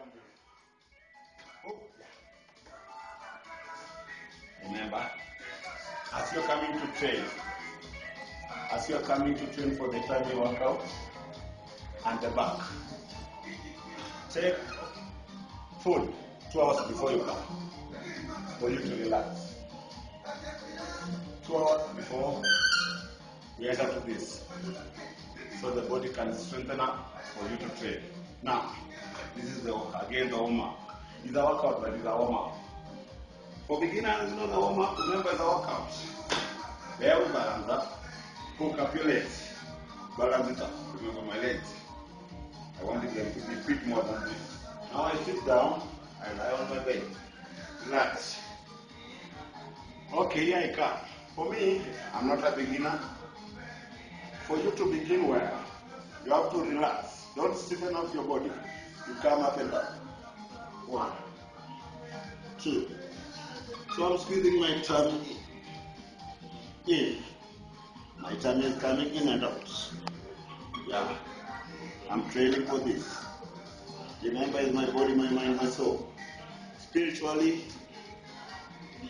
come here. Oh, yeah. Remember, as you're coming to train for the tummy workout and the back, take food 2 hours before you come for you to relax. 2 hours before we enter to this, so the body can strengthen up for you to train. Now, this is the warm-up. It's a workout, but it's a warm-up. For beginners, it's not a warm-up. Remember, it's a workout. There we balance up. Hook up your legs. Balance it up. Remember my legs. I wanted them to be bit more than this. Now I sit down. I lie on my bed. Relax. Okay, here I come. For me, I'm not a beginner. For you to begin well, you have to relax. Don't stiffen up your body. You come up and down. 1, 2. So I'm squeezing my tummy in. My tummy is coming in and out. Yeah. I'm training for this. Remember, it's my body, my mind, my soul. Spiritually,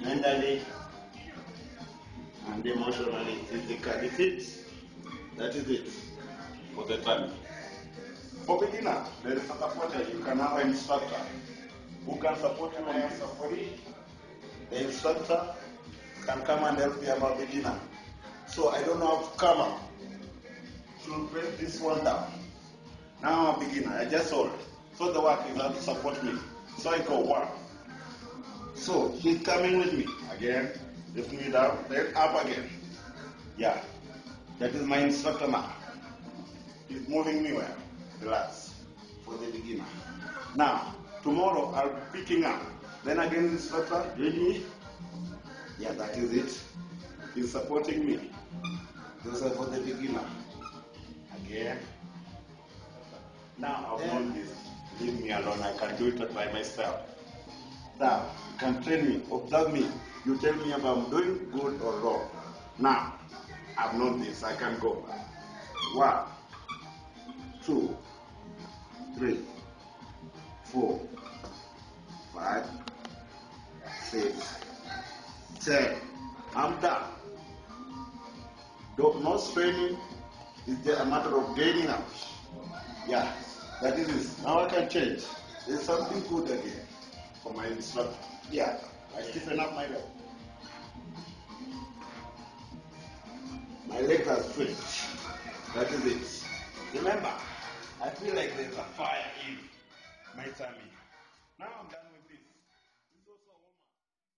mentally, and emotionally, physically fit. That is it for the tummy. For beginner, there is a supporter. You can have an instructor who can support you on your support. The instructor can come and help you about beginner. So I don't know how to come up. So press this one down. Now I'm a beginner. I just hold. So the work is how to support me. So I go 1. So he's coming with me. Again, lift me down, then up again. Yeah. That is my instructor now. He's moving me well. Relax. For the beginner. Now, tomorrow I'll be picking up. Then again, instructor, ready? Yeah, that is it. He's supporting me. Those are for the beginner. Again. Now I've known this. Leave me alone. I can do it by myself. Now, you can train me. Observe me. You tell me if I'm doing good or wrong. Now, I've known this. I can go. 1, 2, 3, 4, 5, 6, 10. I'm done. No straining. It's just a matter of gaining out. Yeah, that is it. Now I can change. There's something good again for my instructor. Yeah, I stiffen up my leg. My legs are straight. That is it. Remember, I feel like there's a fire in my tummy. Now I'm done with this.